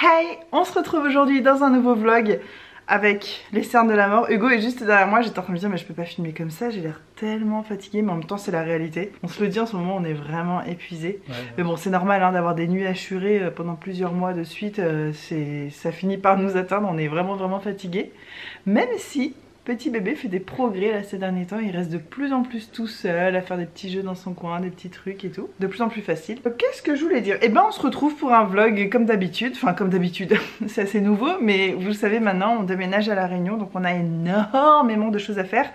Hey, on se retrouve aujourd'hui dans un nouveau vlog avec les cernes de la mort. Hugo est juste derrière moi, j'étais en train de me dire mais je peux pas filmer comme ça, j'ai l'air tellement fatiguée, mais en même temps c'est la réalité. On se le dit, en ce moment on est vraiment épuisé. Mais bon, c'est normal hein, d'avoir des nuits assurées pendant plusieurs mois de suite, ça finit par nous atteindre, on est vraiment fatigué. Même si petit bébé fait des progrès là ces derniers temps, il reste de plus en plus tout seul à faire des petits jeux dans son coin, des petits trucs et tout, de plus en plus facile. Qu'est-ce que je voulais dire? Eh ben on se retrouve pour un vlog comme d'habitude, enfin comme d'habitude, c'est assez nouveau, mais vous le savez maintenant, on déménage à La Réunion, donc on a énormément de choses à faire.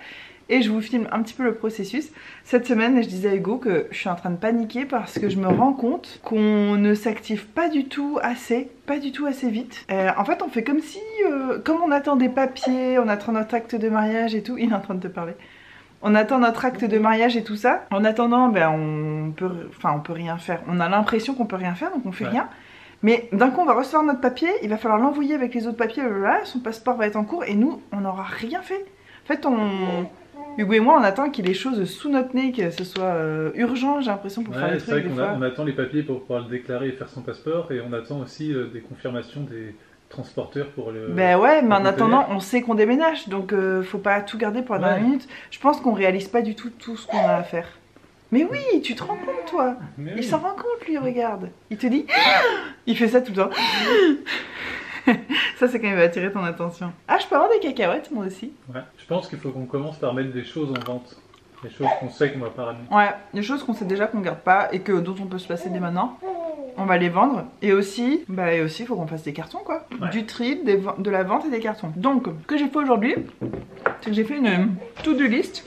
Et je vous filme un petit peu le processus. Cette semaine, je disais à Hugo que je suis en train de paniquer parce que je me rends compte qu'on ne s'active pas du tout assez vite. En fait, on fait comme si, comme on attend des papiers, on attend notre acte de mariage et tout. Il est en train de te parler. On attend notre acte de mariage et tout ça. En attendant, ben on peut rien faire. On a l'impression qu'on peut rien faire, donc on fait rien. Mais d'un coup, on va recevoir notre papier, il va falloir l'envoyer avec les autres papiers, son passeport va être en cours et nous, on n'aura rien fait. En fait, Hugo et moi on attend qu'il y ait les choses sous notre nez, que ce soit urgent, j'ai l'impression, pour faire les trucs. C'est vrai qu'on attend les papiers pour pouvoir le déclarer et faire son passeport, et on attend aussi des confirmations des transporteurs pour le... Ben ouais, mais en attendant on sait qu'on déménage, donc faut pas tout garder pour la dernière minute. Je pense qu'on réalise pas du tout ce qu'on a à faire. Mais oui, tu te rends compte toi? Mais il s'en rend compte lui, regarde. Il te dit... Il fait ça tout le temps. Ça c'est quand il va attirer ton attention. Ah, je peux avoir des cacahuètes moi aussi? Ouais, je pense qu'il faut qu'on commence par mettre des choses en vente. Des choses qu'on sait qu'on va pas ramener. Ouais, des choses qu'on sait déjà qu'on garde pas et dont on peut se passer dès maintenant. On va les vendre. Et aussi, il faut qu'on fasse des cartons quoi. Ouais. Du tri, de la vente et des cartons. Donc, ce que j'ai fait aujourd'hui, c'est que j'ai fait une to-do list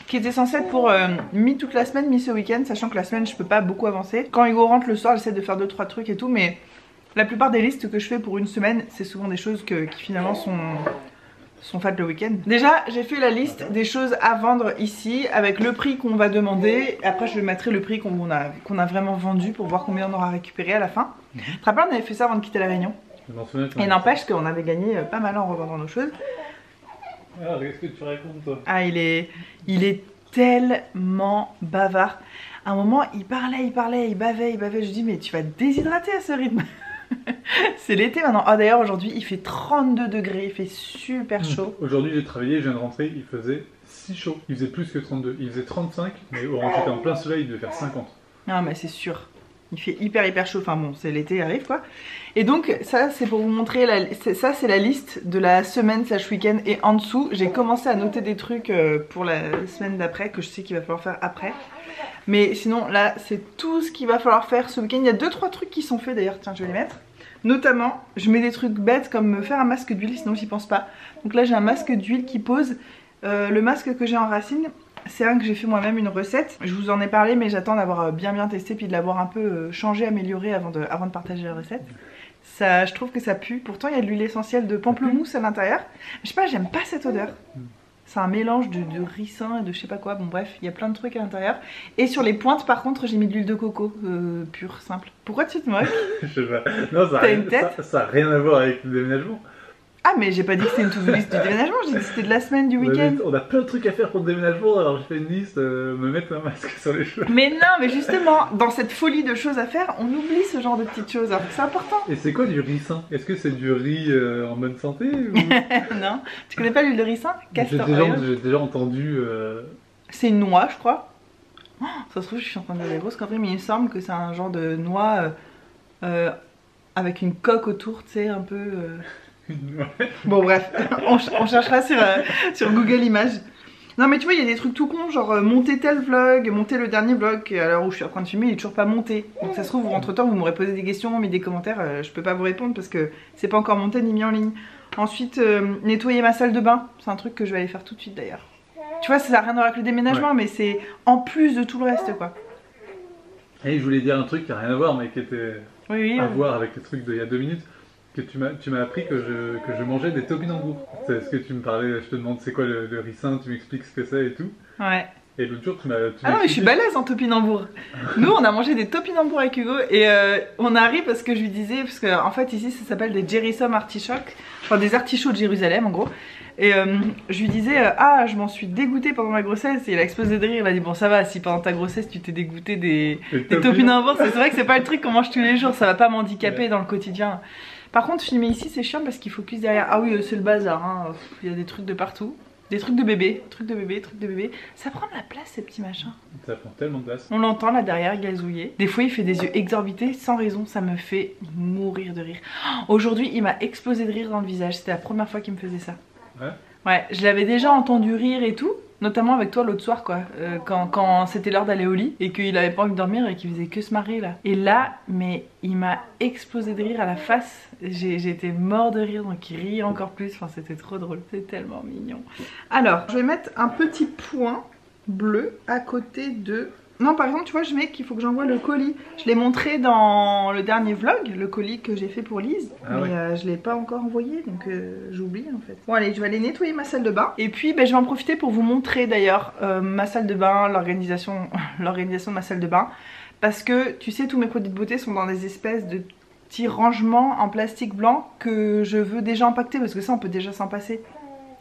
qui était censée être pour toute la semaine, ce week-end, sachant que la semaine je peux pas beaucoup avancer. Quand Hugo rentre le soir, j'essaie de faire 2-3 trucs et tout, mais la plupart des listes que je fais pour une semaine, c'est souvent des choses qui finalement sont faites le week-end. Déjà, j'ai fait la liste des choses à vendre ici avec le prix qu'on va demander. Après, je mettrai le prix qu'on a vraiment vendu pour voir combien on aura récupéré à la fin. Tu te rappelles, on avait fait ça avant de quitter La Réunion. Et n'empêche qu'on avait gagné pas mal en revendant nos choses. Ah, qu'est-ce que tu racontes toi? Ah, il est tellement bavard. À un moment, il parlait, il bavait. Je dis, mais tu vas te déshydrater à ce rythme. C'est l'été maintenant. Ah d'ailleurs aujourd'hui il fait 32 degrés, il fait super chaud. Aujourd'hui j'ai travaillé, je viens de rentrer, il faisait si chaud. Il faisait plus que 32, il faisait 35, mais au rentré en plein soleil il devait faire 50. Ah mais c'est sûr. Il fait hyper chaud, enfin bon, c'est l'été arrive quoi. Et donc ça c'est pour vous montrer, ça c'est la liste de la semaine / week-end. Et en dessous j'ai commencé à noter des trucs pour la semaine d'après, que je sais qu'il va falloir faire après. Mais sinon là c'est tout ce qu'il va falloir faire ce week-end. Il y a 2-3 trucs qui sont faits d'ailleurs, tiens je vais les mettre. Notamment je mets des trucs bêtes comme me faire un masque d'huile, sinon j'y pense pas. Donc là j'ai un masque d'huile qui pose. Le masque que j'ai en racine, c'est un que j'ai fait moi-même, une recette. Je vous en ai parlé mais j'attends d'avoir bien testé puis de l'avoir un peu changé, amélioré avant de partager la recette. Ça, je trouve que ça pue. Pourtant il y a de l'huile essentielle de pamplemousse à l'intérieur. Je sais pas, j'aime pas cette odeur. C'est un mélange de ricin et de je sais pas quoi, bon bref, il y a plein de trucs à l'intérieur. Et sur les pointes par contre j'ai mis de l'huile de coco, pure, simple. Pourquoi tu te moques? Je sais pas, non ça a rien à voir avec le déménagement. Ah mais j'ai pas dit que c'était une to-do list du déménagement, j'ai dit que c'était de la semaine, du week-end. On a plein de trucs à faire pour le déménagement, alors j'ai fait une liste, me mettre un masque sur les cheveux. Mais non, mais justement, dans cette folie de choses à faire, on oublie ce genre de petites choses, alors que c'est important. Et c'est quoi du ricin? Est-ce que c'est du riz en bonne santé ou... Non, tu connais pas l'huile de ricin? J'ai déjà entendu... C'est une noix je crois. Oh, ça se trouve je suis en train de dire des grosses conneries, mais il me semble que c'est un genre de noix avec une coque autour, tu sais, un peu... Bon bref, on cherchera sur Google Images. Non mais tu vois il y a des trucs tout cons, genre monter tel vlog, monter le dernier vlog, à l'heure où je suis en train de filmer il est toujours pas monté. Donc ça se trouve entre temps vous m'aurez posé des questions, mis des commentaires, je peux pas vous répondre parce que c'est pas encore monté ni mis en ligne. Ensuite nettoyer ma salle de bain, c'est un truc que je vais aller faire tout de suite d'ailleurs. Tu vois ça n'a rien à voir avec le déménagement mais c'est en plus de tout le reste quoi. Et je voulais dire un truc qui n'a rien à voir mais qui était à voir avec les trucs d'il y a 2 minutes. Que tu m'as appris que je mangeais des topinambours. C'est ce que tu me parlais, je te demande c'est quoi le ricin, tu m'expliques ce que c'est et tout. Ouais. Et l'autre jour, Ah non, mais je suis balèze en topinambour. Nous, on a mangé des topinambours avec Hugo et on a ri parce que je lui disais, parce qu'en fait, ici, ça s'appelle des Jerusalem artichokes, enfin des artichauts de Jérusalem en gros. Et je lui disais, ah, je m'en suis dégoûtée pendant ma grossesse. Et il a explosé de rire. Il a dit, bon, ça va, si pendant ta grossesse tu t'es dégoûté des topinambours, c'est vrai que c'est pas le truc qu'on mange tous les jours, ça va pas m'handicaper dans le quotidien. Par contre, filmer ici, c'est chiant parce qu'il focus derrière. Ah oui, c'est le bazar, hein. Il y a des trucs de partout. Des trucs de bébé, trucs de bébé, trucs de bébé. Ça prend de la place ces petits machins. Ça prend tellement de place. On l'entend là derrière gazouiller. Des fois il fait des yeux exorbités sans raison, ça me fait mourir de rire. Aujourd'hui il m'a explosé de rire dans le visage, c'était la première fois qu'il me faisait ça. Ouais. Ouais, je l'avais déjà entendu rire et tout. Notamment avec toi l'autre soir quoi, quand c'était l'heure d'aller au lit et qu'il avait pas envie de dormir et qu'il faisait que se marrer là. Et là, mais il m'a explosé de rire à la face, j'ai été mort de rire donc il riait encore plus, enfin c'était trop drôle, c'est tellement mignon. Alors, je vais mettre un petit point bleu à côté de... Non par exemple tu vois je mets qu'il faut que j'envoie le colis. Je l'ai montré dans le dernier vlog, le colis que j'ai fait pour Lise. Mais je l'ai pas encore envoyé donc j'oublie en fait. Bon allez je vais aller nettoyer ma salle de bain. Et puis je vais en profiter pour vous montrer d'ailleurs ma salle de bain, l'organisation de ma salle de bain. Parce que tu sais tous mes produits de beauté sont dans des espèces de petits rangements en plastique blanc que je veux déjà empaqueter parce que ça on peut déjà s'en passer.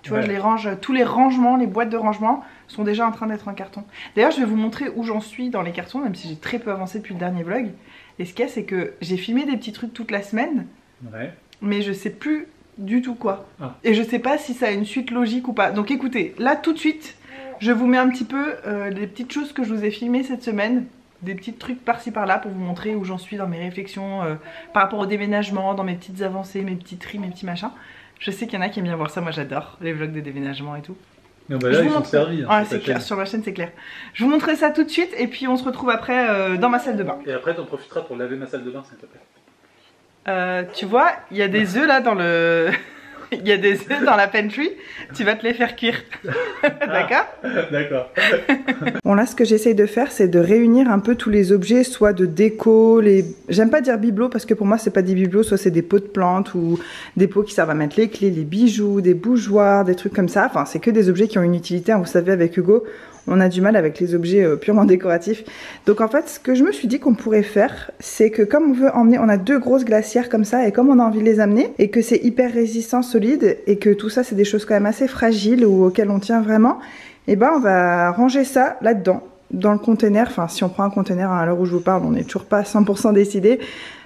Tu vois, je les range, tous les rangements, les boîtes de rangement sont déjà en train d'être en carton. D'ailleurs, je vais vous montrer où j'en suis dans les cartons, même si j'ai très peu avancé depuis le dernier vlog. Et ce qu'il y a, c'est que j'ai filmé des petits trucs toute la semaine, mais je sais plus du tout quoi. Et je sais pas si ça a une suite logique ou pas. Donc écoutez, là tout de suite, je vous mets un petit peu les petites choses que je vous ai filmées cette semaine. Des petits trucs par-ci par-là pour vous montrer où j'en suis dans mes réflexions par rapport au déménagement, dans mes petites avancées, mes petits tris, mes petits machins. Je sais qu'il y en a qui aiment bien voir ça, moi j'adore les vlogs de déménagement et tout. Non, bah là ils sont servis. Hein, c'est clair, sur ma chaîne c'est clair. Je vous montrerai ça tout de suite et puis on se retrouve après dans ma salle de bain. Et après t'en profiteras pour laver ma salle de bain s'il te plaît. Tu vois, il y a des œufs là dans le... Il y a des œufs dans la pantry, tu vas te les faire cuire. D'accord? D'accord. Bon là ce que j'essaye de faire c'est de réunir un peu tous les objets, soit de déco, les... J'aime pas dire bibelots parce que pour moi c'est pas des bibelots, soit c'est des pots de plantes ou des pots qui servent à mettre les clés, les bijoux, des bougeoirs, des trucs comme ça. Enfin c'est que des objets qui ont une utilité, hein. Vous savez avec Hugo, on a du mal avec les objets purement décoratifs. Donc en fait ce que je me suis dit qu'on pourrait faire, c'est que comme on veut emmener, on a deux grosses glacières comme ça et comme on a envie de les amener et que c'est hyper résistant, solide et que tout ça c'est des choses quand même assez fragiles ou auxquelles on tient vraiment, et ben on va ranger ça là-dedans, dans le container. Enfin si on prend un container à l'heure où je vous parle, on n'est toujours pas à 100% décidé,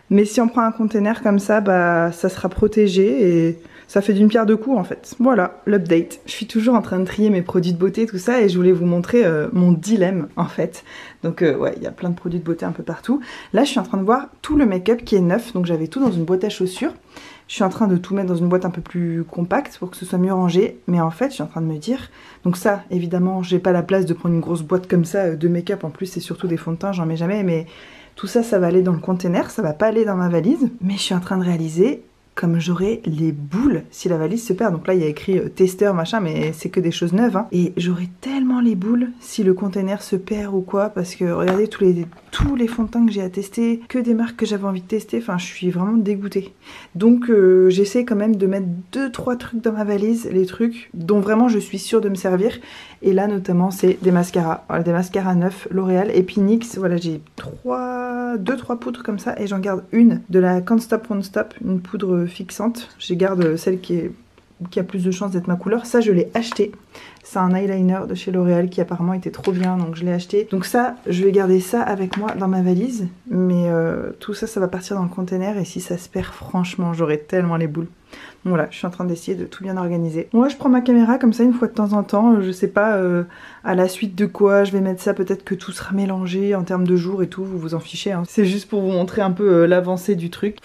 mais si on prend un container comme ça, bah ça sera protégé et ça fait d'une pierre deux coups en fait. Voilà, l'update. Je suis toujours en train de trier mes produits de beauté, tout ça, et je voulais vous montrer mon dilemme en fait. Donc ouais, il y a plein de produits de beauté un peu partout. Là, je suis en train de voir tout le make-up qui est neuf, donc j'avais tout dans une boîte à chaussures. Je suis en train de tout mettre dans une boîte un peu plus compacte pour que ce soit mieux rangé. Mais en fait, je suis en train de me dire... Donc ça, évidemment, j'ai pas la place de prendre une grosse boîte comme ça de make-up. En plus, c'est surtout des fonds de teint, j'en mets jamais. Mais tout ça, ça va aller dans le container, ça va pas aller dans ma valise. Mais je suis en train de réaliser... comme j'aurai les boules si la valise se perd. Donc là il y a écrit testeur machin, mais c'est que des choses neuves hein. Et j'aurai tellement les boules si le container se perd ou quoi, parce que regardez tous les fonds de teint que j'ai à tester, que des marques que j'avais envie de tester, enfin je suis vraiment dégoûtée. Donc j'essaie quand même de mettre 2-3 trucs dans ma valise, les trucs dont vraiment je suis sûre de me servir. Et là notamment c'est des mascaras, voilà, des mascaras neufs L'Oréal et puis NYX. Voilà, j'ai 2-3 poudres comme ça et j'en garde une de la Can't Stop Won't Stop, une poudre fixante. Je garde celle qui a plus de chance d'être ma couleur. Ça je l'ai acheté, c'est un eyeliner de chez L'Oréal qui apparemment était trop bien, donc je l'ai acheté. Donc ça, je vais garder ça avec moi dans ma valise, mais tout ça, ça va partir dans le container et si ça se perd, franchement, j'aurai tellement les boules. Donc voilà, je suis en train d'essayer de tout bien organiser. Moi je prends ma caméra comme ça une fois de temps en temps, je sais pas à la suite de quoi je vais mettre ça, peut-être que tout sera mélangé en termes de jours et tout, vous vous en fichez hein. C'est juste pour vous montrer un peu l'avancée du truc.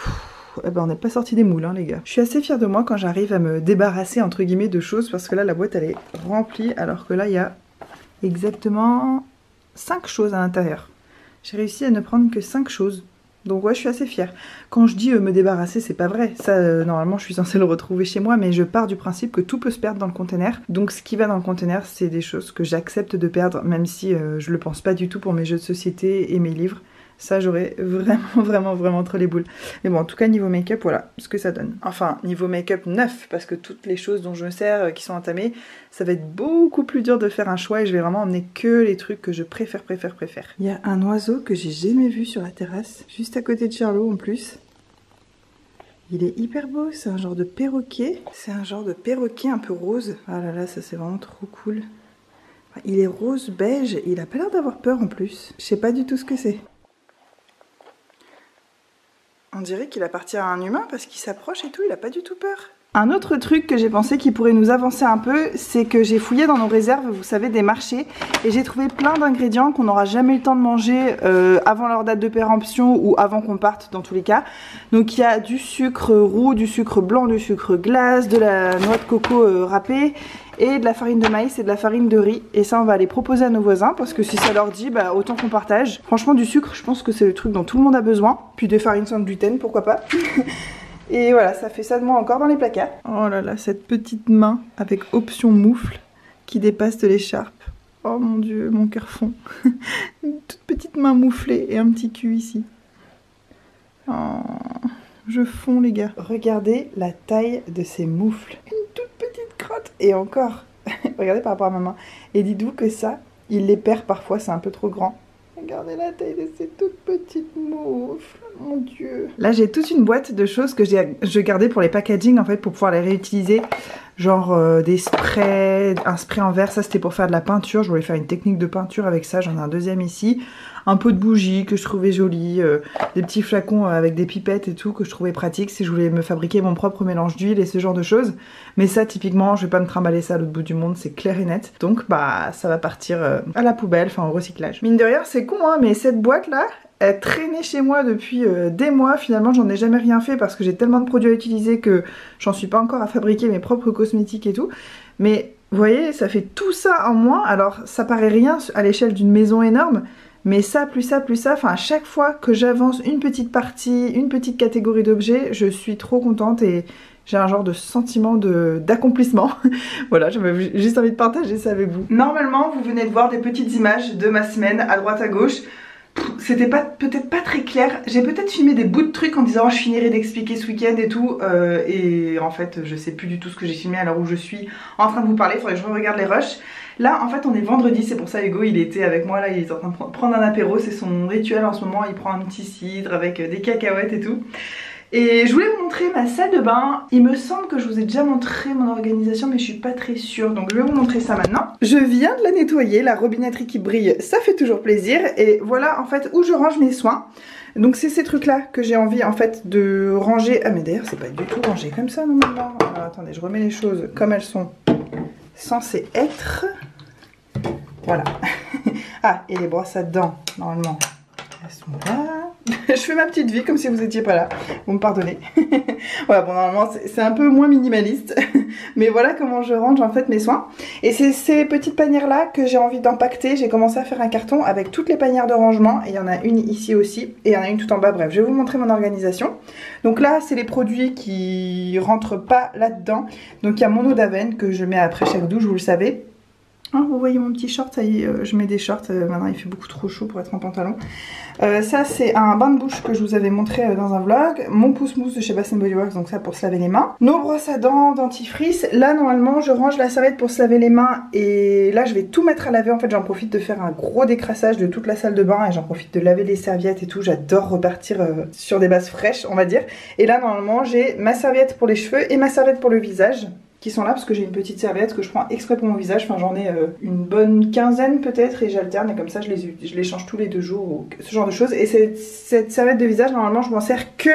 Eh ben on n'est pas sorti des moules hein, les gars. Je suis assez fière de moi quand j'arrive à me débarrasser entre guillemets de choses, parce que là la boîte elle est remplie alors que là il y a exactement 5 choses à l'intérieur. J'ai réussi à ne prendre que 5 choses. Donc ouais, je suis assez fière. Quand je dis me débarrasser, c'est pas vrai. Ça, normalement, je suis censée le retrouver chez moi, mais je pars du principe que tout peut se perdre dans le container. Donc ce qui va dans le container, c'est des choses que j'accepte de perdre, même si je le pense pas du tout pour mes jeux de société et mes livres. Ça j'aurais vraiment trop les boules. Mais bon, en tout cas niveau make-up, voilà ce que ça donne. Enfin niveau make-up neuf, parce que toutes les choses dont je me sers qui sont entamées, ça va être beaucoup plus dur de faire un choix et je vais vraiment emmener que les trucs que je préfère. Il y a un oiseau que j'ai jamais vu sur la terrasse, juste à côté de Charlot en plus. Il est hyper beau, c'est un genre de perroquet. C'est un genre de perroquet un peu rose. Ah là là, ça c'est vraiment trop cool. Il est rose beige et il a pas l'air d'avoir peur en plus. Je sais pas du tout ce que c'est. On dirait qu'il appartient à un humain parce qu'il s'approche et tout, il a pas du tout peur. Un autre truc que j'ai pensé qui pourrait nous avancer un peu, c'est que j'ai fouillé dans nos réserves, vous savez, des marchés, et j'ai trouvé plein d'ingrédients qu'on n'aura jamais eu le temps de manger avant leur date de péremption ou avant qu'on parte dans tous les cas. Donc il y a du sucre roux, du sucre blanc, du sucre glace, de la noix de coco râpée, et de la farine de maïs et de la farine de riz. Et ça on va les proposer à nos voisins parce que si ça leur dit, bah autant qu'on partage. Franchement du sucre, je pense que c'est le truc dont tout le monde a besoin. Puis des farines sans gluten, pourquoi pas. Et voilà, ça fait ça de moi encore dans les placards. Oh là là, cette petite main avec option moufle qui dépasse de l'écharpe. Oh mon dieu, mon cœur fond. Une toute petite main mouflée et un petit cul ici. Oh, je fonds les gars. Regardez la taille de ces moufles. Une toute petite crotte. Et encore, regardez par rapport à ma main. Et dites-vous que ça, il les perd parfois, c'est un peu trop grand. Regardez la taille de ces toutes petites moufles, mon dieu. Là j'ai toute une boîte de choses que je gardais pour les packaging en fait pour pouvoir les réutiliser. Genre des sprays, un spray en verre, ça c'était pour faire de la peinture. Je voulais faire une technique de peinture avec ça, j'en ai un deuxième ici. Un pot de bougie que je trouvais joli, des petits flacons avec des pipettes et tout que je trouvais pratique si je voulais me fabriquer mon propre mélange d'huile et ce genre de choses. Mais ça typiquement je vais pas me trimballer ça à l'autre bout du monde, c'est clair et net. Donc bah ça va partir à la poubelle, enfin au recyclage. Mine de rien c'est con hein, mais cette boîte là, elle traînait chez moi depuis des mois. Finalement j'en ai jamais rien fait parce que j'ai tellement de produits à utiliser que j'en suis pas encore à fabriquer mes propres cosmétiques et tout. Mais vous voyez ça fait tout ça en moins. Alors ça paraît rien à l'échelle d'une maison énorme. Mais ça, plus ça, enfin à chaque fois que j'avance une petite partie, une petite catégorie d'objets, je suis trop contente et j'ai un genre de sentiment d'accomplissement. Voilà, j'avais juste envie de partager ça avec vous. Normalement, vous venez de voir des petites images de ma semaine à droite à gauche. C'était peut-être pas très clair. J'ai peut-être filmé des bouts de trucs en disant oh, je finirai d'expliquer ce week-end et tout. Et en fait, je sais plus du tout ce que j'ai filmé à l'heure où je suis en train de vous parler. Il faudrait que je regarde les rushs. Là, en fait, on est vendredi. C'est pour ça, Hugo, il était avec moi. Là, il est en train de prendre un apéro. C'est son rituel en ce moment. Il prend un petit cidre avec des cacahuètes et tout. Et je voulais vous montrer ma salle de bain. Il me semble que je vous ai déjà montré mon organisation mais je suis pas très sûre. Donc je vais vous montrer ça maintenant. Je viens de la nettoyer, la robinetterie qui brille, ça fait toujours plaisir. Et voilà en fait où je range mes soins. Donc c'est ces trucs là que j'ai envie en fait de ranger. Ah mais d'ailleurs c'est pas du tout rangé comme ça normalement. Alors attendez, je remets les choses comme elles sont censées être. Voilà. Ah et les brosses à dents normalement. Elles sont là. Je fais ma petite vie comme si vous étiez pas là. Vous me pardonnez. Voilà, bon normalement c'est un peu moins minimaliste. Mais voilà comment je range en fait mes soins. Et c'est ces petites panières là que j'ai envie d'empacter. J'ai commencé à faire un carton avec toutes les panières de rangement. Et il y en a une ici aussi. Et il y en a une tout en bas. Bref, je vais vous montrer mon organisation. Donc là c'est les produits qui rentrent pas là-dedans. Donc il y a mon eau d'Aven que je mets après chaque douche, vous le savez. Oh, vous voyez mon petit short, ça y est, je mets des shorts, maintenant il fait beaucoup trop chaud pour être en pantalon. Ça c'est un bain de bouche que je vous avais montré dans un vlog. Mon pouce-mousse de chez Bath & Body Works, donc ça pour se laver les mains. Nos brosses à dents, dentifrice. Là normalement je range la serviette pour se laver les mains et là je vais tout mettre à laver. En fait j'en profite de faire un gros décrassage de toute la salle de bain et j'en profite de laver les serviettes et tout. J'adore repartir sur des bases fraîches on va dire. Et là normalement j'ai ma serviette pour les cheveux et ma serviette pour le visage qui sont là parce que j'ai une petite serviette que je prends exprès pour mon visage. Enfin j'en ai une bonne quinzaine peut-être et j'alterne et comme ça je les change tous les 2 jours ou ce genre de choses. Et cette serviette de visage normalement je m'en sers que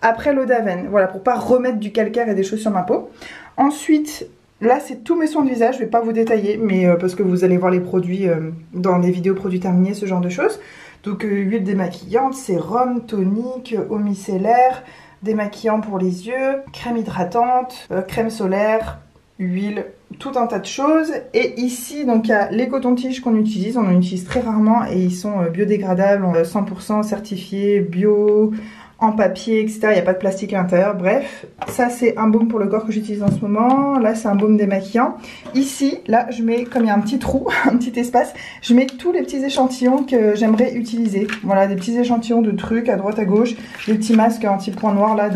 après l'eau d'Aven. Voilà, pour pas remettre du calcaire et des choses sur ma peau. Ensuite là c'est tous mes soins de visage, je vais pas vous détailler mais parce que vous allez voir les produits dans les vidéos produits terminés, ce genre de choses. Donc huile démaquillante, sérum, tonique, eau micellaire, démaquillant pour les yeux, crème hydratante, crème solaire, huile, tout un tas de choses. Et ici donc il y a les cotons-tiges qu'on utilise, on en utilise très rarement et ils sont biodégradables, 100% certifiés bio, en papier, etc. Il n'y a pas de plastique à l'intérieur. Bref, ça c'est un baume pour le corps que j'utilise en ce moment. Là c'est un baume démaquillant. Ici, là je mets, comme il y a un petit trou, un petit espace, je mets tous les petits échantillons que j'aimerais utiliser. Voilà, des petits échantillons de trucs à droite à gauche, des petits masques anti-point noir là,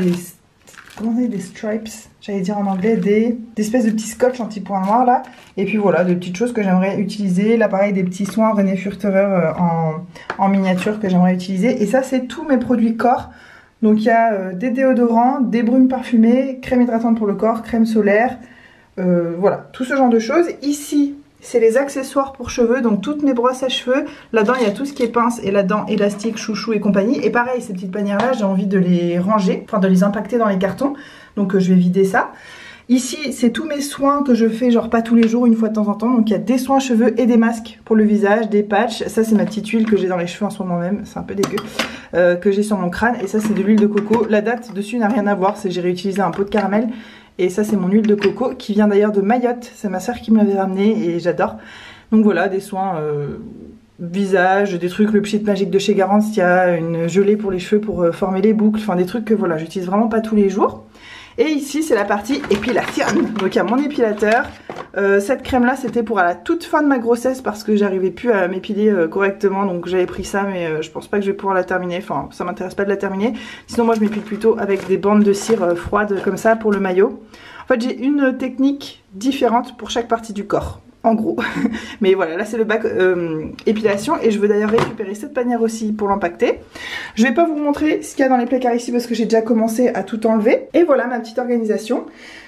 comment on dit, des stripes, j'allais dire en anglais, des espèces de petits scotch anti-point noir là. Et puis voilà, des petites choses que j'aimerais utiliser. Là pareil, des petits soins René Furterer en miniature que j'aimerais utiliser. Et ça c'est tous mes produits corps. Donc il y a des déodorants, des brumes parfumées, crème hydratante pour le corps, crème solaire, voilà, tout ce genre de choses. Ici, c'est les accessoires pour cheveux, donc toutes mes brosses à cheveux. Là-dedans, il y a tout ce qui est pince et là-dedans, élastique, chouchou et compagnie. Et pareil, ces petites panières-là, j'ai envie de les ranger, enfin de les impacter dans les cartons. Donc je vais vider ça. Ici, c'est tous mes soins que je fais, genre pas tous les jours, une fois de temps en temps. Donc il y a des soins cheveux et des masques pour le visage, des patchs. Ça, c'est ma petite huile que j'ai dans les cheveux en ce moment même. C'est un peu dégueu. Que j'ai sur mon crâne. Et ça, c'est de l'huile de coco. La date dessus n'a rien à voir. C'est j'ai réutilisé un pot de caramel. Et ça, c'est mon huile de coco qui vient d'ailleurs de Mayotte. C'est ma soeur qui me l'avait ramené et j'adore. Donc voilà, des soins visage, des trucs, le pchit magique de chez Garance. Il y a une gelée pour les cheveux pour former les boucles. Enfin, des trucs que voilà, j'utilise vraiment pas tous les jours. Et ici c'est la partie épilation. Donc il y a mon épilateur. Cette crème là c'était pour à la toute fin de ma grossesse parce que j'arrivais plus à m'épiler correctement. Donc j'avais pris ça mais je pense pas que je vais pouvoir la terminer. Enfin ça m'intéresse pas de la terminer. Sinon moi je m'épile plutôt avec des bandes de cire froides comme ça pour le maillot. En fait j'ai une technique différente pour chaque partie du corps. En gros, mais voilà, là c'est le bac épilation et je veux d'ailleurs récupérer cette panière aussi pour l'empacter. Je vais pas vous montrer ce qu'il y a dans les placards ici parce que j'ai déjà commencé à tout enlever. Et voilà ma petite organisation.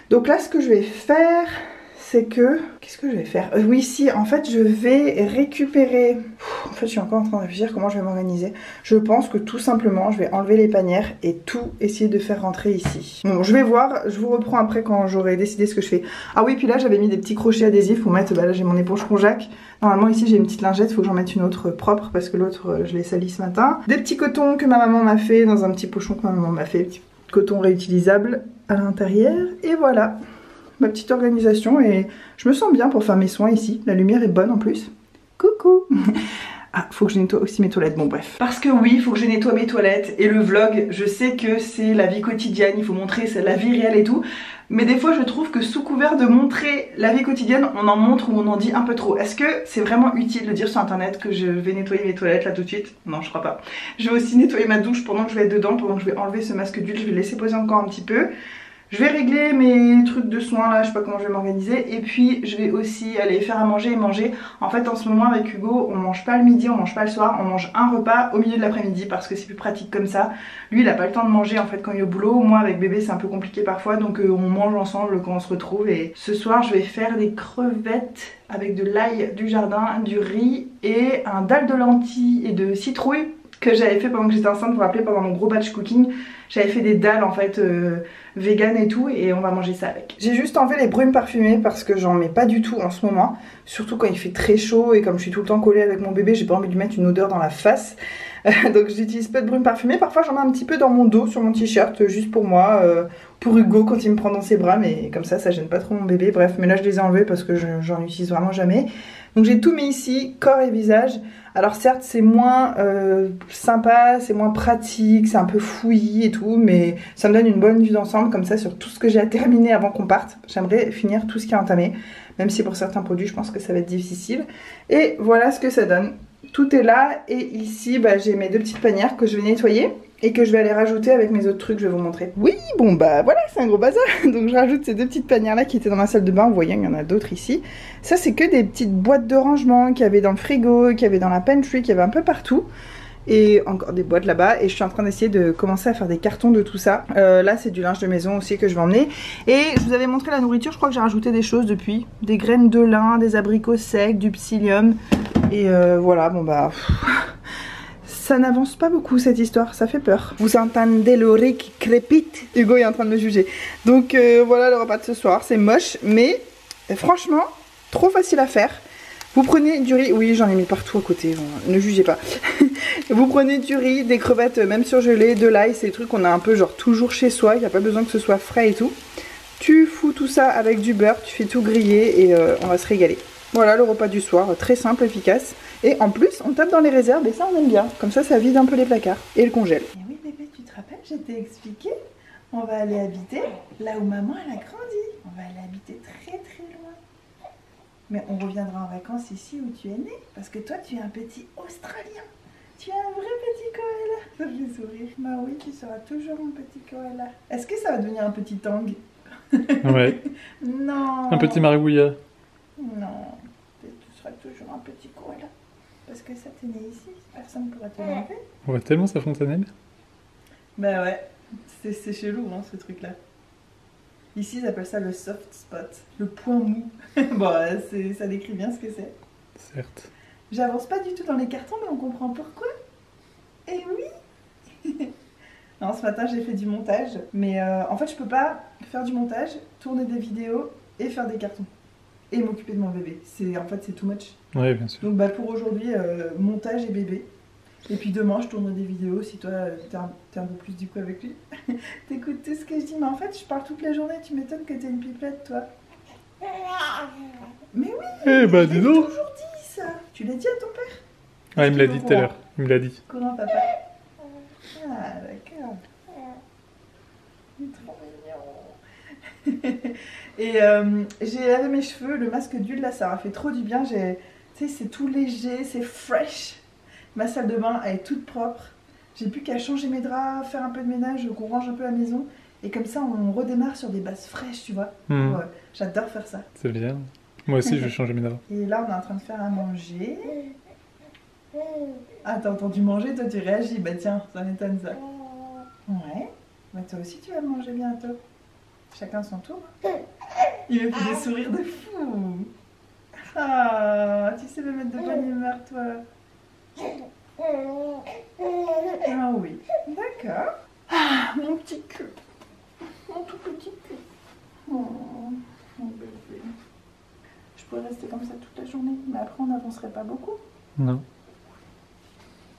Donc là ce que je vais faire, c'est que... Qu'est-ce que je vais faire? Oui, si, en fait je vais récupérer... En fait je suis encore en train de réfléchir comment je vais m'organiser. Je pense que tout simplement je vais enlever les panières et tout essayer de faire rentrer ici. Bon, je vais voir, je vous reprends après quand j'aurai décidé ce que je fais. Ah oui, puis là j'avais mis des petits crochets adhésifs pour mettre... Bah là j'ai mon éponge Conjac. Normalement ici j'ai une petite lingette, il faut que j'en mette une autre propre parce que l'autre je l'ai salie ce matin. Des petits cotons que ma maman m'a fait dans un petit pochon que ma maman m'a fait. Petit coton réutilisable à l'intérieur. Et voilà. Ma petite organisation et je me sens bien pour faire mes soins ici. La lumière est bonne en plus. Coucou. Ah, faut que je nettoie aussi mes toilettes, bon bref. Parce que oui, il faut que je nettoie mes toilettes et le vlog, je sais que c'est la vie quotidienne, il faut montrer la vie réelle et tout. Mais des fois je trouve que sous couvert de montrer la vie quotidienne, on en montre ou on en dit un peu trop. Est-ce que c'est vraiment utile de dire sur internet que je vais nettoyer mes toilettes là tout de suite? Non, je crois pas. Je vais aussi nettoyer ma douche pendant que je vais être dedans, pendant que je vais enlever ce masque d'huile, je vais le laisser poser encore un petit peu. Je vais régler mes trucs de soins là, je sais pas comment je vais m'organiser. Et puis je vais aussi aller faire à manger et manger. En fait en ce moment avec Hugo, on mange pas le midi, on mange pas le soir. On mange un repas au milieu de l'après-midi parce que c'est plus pratique comme ça. Lui il a pas le temps de manger en fait quand il est au boulot. Moi avec bébé c'est un peu compliqué parfois. Donc on mange ensemble quand on se retrouve. Et ce soir je vais faire des crevettes avec de l'ail du jardin, du riz et un dalle de lentilles et de citrouille que j'avais fait pendant que j'étais enceinte. Vous vous rappelez, pendant mon gros batch cooking j'avais fait des dalles en fait vegan et tout, et on va manger ça avec. J'ai juste enlevé les brumes parfumées parce que j'en mets pas du tout en ce moment, surtout quand il fait très chaud et comme je suis tout le temps collée avec mon bébé, j'ai pas envie de lui mettre une odeur dans la face. Donc j'utilise peu de brumes parfumées. Parfois j'en mets un petit peu dans mon dos, sur mon t-shirt, juste pour moi, pour Hugo quand il me prend dans ses bras, mais comme ça gêne pas trop mon bébé. Bref, mais là je les ai enlevés parce que j'en utilise vraiment jamais. Donc j'ai tout mis ici, corps et visage. Alors certes c'est moins sympa, c'est moins pratique, c'est un peu fouillis et tout, mais ça me donne une bonne vue d'ensemble comme ça sur tout ce que j'ai à terminer avant qu'on parte. J'aimerais finir tout ce qui est entamé, même si pour certains produits je pense que ça va être difficile. Et voilà ce que ça donne. Tout est là et ici bah, j'ai mes deux petites panières que je vais nettoyer et que je vais aller rajouter avec mes autres trucs, je vais vous montrer. Oui, bon bah voilà, c'est un gros bazar. Donc je rajoute ces deux petites panières là qui étaient dans ma salle de bain, vous voyez, il y en a d'autres ici. Ça c'est que des petites boîtes de rangement qu'il y avait dans le frigo, qu'il y avait dans la pantry, qu'il y avait un peu partout. Et encore des boîtes là-bas, et je suis en train d'essayer de commencer à faire des cartons de tout ça. Là c'est du linge de maison aussi que je vais emmener. Et je vous avais montré la nourriture, je crois que j'ai rajouté des choses depuis. Des graines de lin, des abricots secs, du psyllium. Et voilà, bon bah... Ça n'avance pas beaucoup cette histoire, ça fait peur. Vous entendez le riz qui crépite? Hugo est en train de me juger. Donc voilà le repas de ce soir, c'est moche, mais franchement, trop facile à faire. Vous prenez du riz, oui j'en ai mis partout à côté, ne jugez pas. Vous prenez du riz, des crevettes même surgelées, de l'ail, c'est des trucs qu'on a un peu genre toujours chez soi, il n'y a pas besoin que ce soit frais et tout. Tu fous tout ça avec du beurre, tu fais tout griller et on va se régaler. Voilà le repas du soir, très simple, efficace. Et en plus, on tape dans les réserves et ça on aime bien. Comme ça, ça vide un peu les placards et le congèle. Et oui bébé, tu te rappelles? je t'ai expliqué. On va aller habiter là où maman elle a grandi. On va aller habiter très très loin. Mais on reviendra en vacances ici où tu es né. Parce que toi tu es un petit Australien. Tu es un vrai petit koala. Ça me fait sourire. Bah oui, tu seras toujours un petit koala. Est-ce que ça va devenir un petit tang? Ouais. Non. Un petit marigouilla. Non. Tu seras toujours un petit koala. Parce que ça t'es né ici. Personne ne pourra te l'enlever. On voit tellement sa fontanelle. Bah ouais. C'est chelou hein, ce truc là. Ici ils appellent ça le soft spot. Le point mou. Bon, ça décrit bien ce que c'est. Certes. J'avance pas du tout dans les cartons, mais on comprend pourquoi. Eh oui. Non, ce matin j'ai fait du montage, mais en fait je peux pas faire du montage, tourner des vidéos et faire des cartons. Et m'occuper de mon bébé. En fait c'est too much. Ouais, bien sûr. Donc bah pour aujourd'hui, montage et bébé. Et puis demain je tournerai des vidéos si toi t'es un peu plus du coup avec lui. T'écoutes tout ce que je dis, mais en fait je parle toute la journée, tu m'étonnes que t'es une pipelette toi. Mais oui. Eh bah dis donc. Toujours dit ça. Tu l'as dit à ton père? Ah, il me l'a dit tout à l'heure. Il me l'a dit. Comment papa? Ah d'accord. Il est trop mignon. Et j'ai lavé mes cheveux, le masque d'huile là ça m'a fait trop du bien. Tu sais c'est tout léger, c'est fresh. Ma salle de bain elle est toute propre. J'ai plus qu'à changer mes draps, faire un peu de ménage, qu'on range un peu la maison. Et comme ça on redémarre sur des bases fraîches tu vois. J'adore faire ça. C'est bien. Moi aussi je vais changer mes draps. Et là on est en train de faire à manger. Ah t'as entendu manger, toi tu réagis. Bah tiens, ça m'étonne ça. Ouais. Bah toi aussi tu vas manger bientôt. Chacun son tour. Il me fait des sourires de fou. Ah, tu sais me mettre de bonne humeur toi. Ah oui, d'accord. Ah, mon petit cul. Mon tout petit cul. Oh, mon bébé. Je pourrais rester comme ça toute la journée, mais après on n'avancerait pas beaucoup. Non.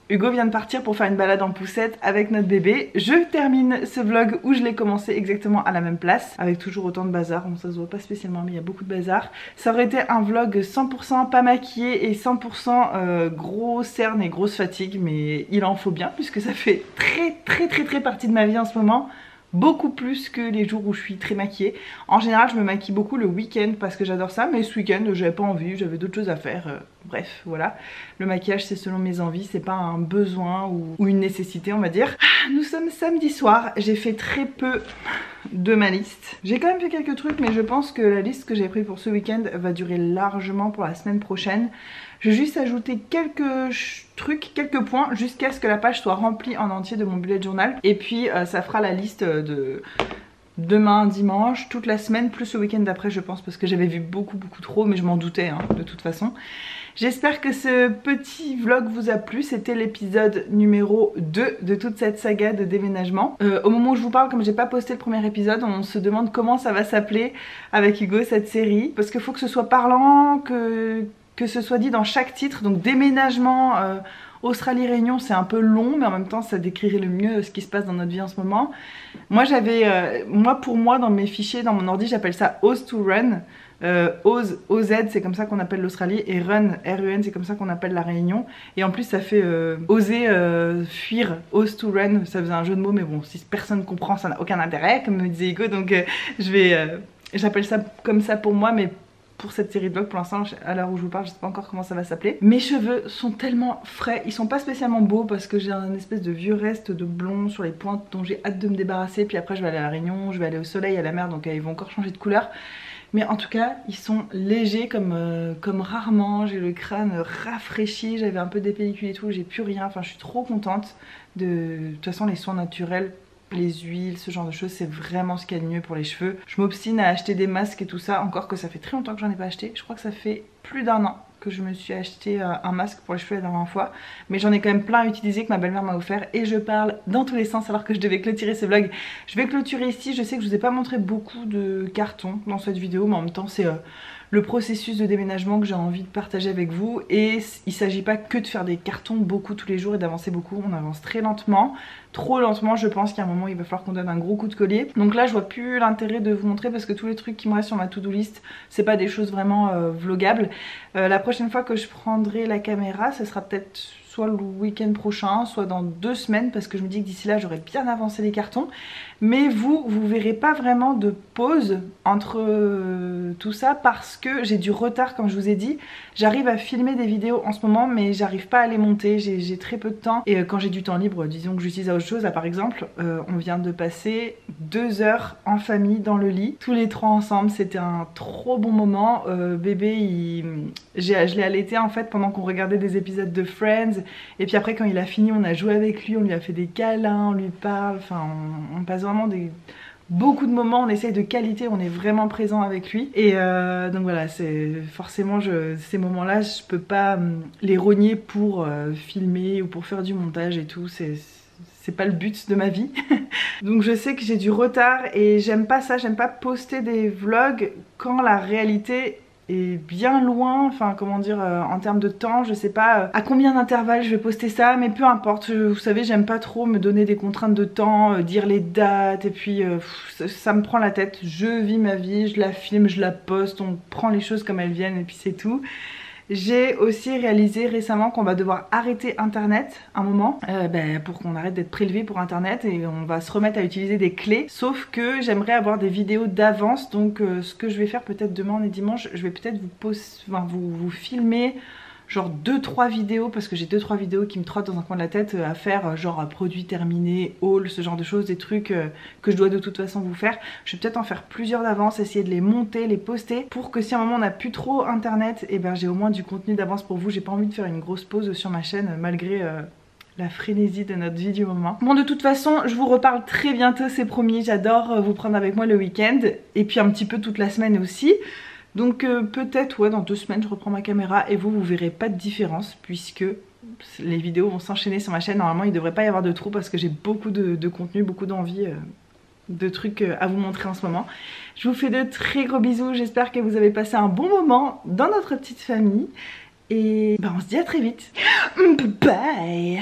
Hugo vient de partir pour faire une balade en poussette avec notre bébé. Je termine ce vlog où je l'ai commencé exactement à la même place, avec toujours autant de bazar. Bon, ça se voit pas spécialement, mais il y a beaucoup de bazar. Ça aurait été un vlog 100% pas maquillé et 100% gros cerne et grosse fatigue, mais il en faut bien puisque ça fait très partie de ma vie en ce moment. Beaucoup plus que les jours où je suis très maquillée. En général je me maquille beaucoup le week-end parce que j'adore ça, mais ce week-end j'avais pas envie, j'avais d'autres choses à faire, bref voilà. Le maquillage c'est selon mes envies, c'est pas un besoin ou une nécessité on va dire. Nous sommes samedi soir, j'ai fait très peu de ma liste. J'ai quand même fait quelques trucs mais je pense que la liste que j'ai prise pour ce week-end va durer largement pour la semaine prochaine. Je vais juste ajouter quelques trucs, quelques points jusqu'à ce que la page soit remplie en entier de mon bullet journal. Et puis ça fera la liste de demain, dimanche, toute la semaine, plus le week-end d'après je pense, parce que j'avais vu beaucoup trop, mais je m'en doutais hein, de toute façon. J'espère que ce petit vlog vous a plu, c'était l'épisode numéro 2 de toute cette saga de déménagement. Au moment où je vous parle, comme j'ai pas posté le premier épisode, on se demande comment ça va s'appeler avec Hugo cette série. Parce qu'il faut que ce soit parlant, que ce soit dit dans chaque titre, donc déménagement, Australie-Réunion c'est un peu long mais en même temps ça décrirait le mieux ce qui se passe dans notre vie en ce moment. Moi j'avais, pour moi dans mes fichiers, dans mon ordi j'appelle ça Oz to Run. Oz, OZ c'est comme ça qu'on appelle l'Australie et Run, RUN c'est comme ça qu'on appelle la Réunion. Et en plus ça fait oser fuir, Oz to Run, ça faisait un jeu de mots mais bon si personne comprend ça n'a aucun intérêt comme me disait Hugo donc j'appelle ça comme ça pour moi mais pour cette série de vlogs pour l'instant à l'heure où je vous parle je sais pas encore comment ça va s'appeler. Mes cheveux sont tellement frais, ils sont pas spécialement beaux parce que j'ai un espèce de vieux reste de blond sur les pointes dont j'ai hâte de me débarrasser, puis après je vais aller à la Réunion, je vais aller au soleil, à la mer donc ils vont encore changer de couleur. Mais en tout cas ils sont légers comme rarement, j'ai le crâne rafraîchi, j'avais un peu des pellicules et tout, j'ai plus rien, enfin je suis trop contente de toute façon les soins naturels. Les huiles, ce genre de choses, c'est vraiment ce qu'il y a de mieux pour les cheveux. Je m'obstine à acheter des masques et tout ça, encore que ça fait très longtemps que j'en ai pas acheté. Je crois que ça fait plus d'1 an que je me suis acheté un masque pour les cheveux la dernière fois. Mais j'en ai quand même plein à utiliser que ma belle-mère m'a offert. Et je parle dans tous les sens alors que je devais clôturer ce vlog. Je vais clôturer ici, je sais que je vous ai pas montré beaucoup de cartons dans cette vidéo, mais en même temps c'est le processus de déménagement que j'ai envie de partager avec vous. Et il s'agit pas que de faire des cartons beaucoup tous les jours et d'avancer beaucoup, on avance très lentement. Trop lentement, je pense qu'à un moment il va falloir qu'on donne un gros coup de collier. Donc là je vois plus l'intérêt de vous montrer parce que tous les trucs qui me restent sur ma to-do list c'est pas des choses vraiment vlogables. La prochaine fois que je prendrai la caméra ce sera peut-être soit le week-end prochain, soit dans 2 semaines, parce que je me dis que d'ici là j'aurais bien avancé les cartons. Mais vous verrez pas vraiment de pause entre tout ça parce que j'ai du retard comme je vous ai dit. J'arrive à filmer des vidéos en ce moment mais j'arrive pas à les monter, j'ai très peu de temps. Et quand j'ai du temps libre, disons que j'utilise à autre chose. Là par exemple, on vient de passer 2 heures en famille dans le lit, tous les 3 ensemble, c'était un trop bon moment. Bébé, je l'ai allaité en fait pendant qu'on regardait des épisodes de Friends. Et puis après quand il a fini, on a joué avec lui, on lui a fait des câlins, on lui parle, enfin on passe vraiment beaucoup de moments, on essaye de qualité, on est vraiment présent avec lui. Et donc voilà, c'est forcément ces moments-là, je peux pas les rogner pour filmer ou pour faire du montage et tout, c'est pas le but de ma vie. Donc je sais que j'ai du retard et j'aime pas ça, j'aime pas poster des vlogs quand la réalité est bien loin, enfin comment dire, en termes de temps, je sais pas à combien d'intervalles je vais poster ça, mais peu importe, vous savez j'aime pas trop me donner des contraintes de temps, dire les dates et puis ça me prend la tête, je vis ma vie, je la filme, je la poste, on prend les choses comme elles viennent et puis c'est tout. J'ai aussi réalisé récemment qu'on va devoir arrêter internet un moment pour qu'on arrête d'être prélevé pour internet et on va se remettre à utiliser des clés. Sauf que j'aimerais avoir des vidéos d'avance, donc ce que je vais faire peut-être demain on est dimanche, je vais peut-être vous filmer genre 2-3 vidéos parce que j'ai 2-3 vidéos qui me trottent dans un coin de la tête à faire, genre produits terminés, haul, ce genre de choses, des trucs que je dois de toute façon vous faire. Je vais peut-être en faire plusieurs d'avance, essayer de les monter, les poster pour que si à un moment on n'a plus trop internet, et ben j'ai au moins du contenu d'avance pour vous. J'ai pas envie de faire une grosse pause sur ma chaîne malgré la frénésie de notre vie du moment. Bon de toute façon je vous reparle très bientôt, c'est promis, j'adore vous prendre avec moi le week-end et puis un petit peu toute la semaine aussi. Donc peut-être ouais dans 2 semaines je reprends ma caméra et vous verrez pas de différence puisque les vidéos vont s'enchaîner sur ma chaîne. Normalement il devrait pas y avoir de trou parce que j'ai beaucoup de contenu, beaucoup d'envie, de trucs à vous montrer en ce moment. Je vous fais de très gros bisous, j'espère que vous avez passé un bon moment dans notre petite famille et on se dit à très vite. Bye.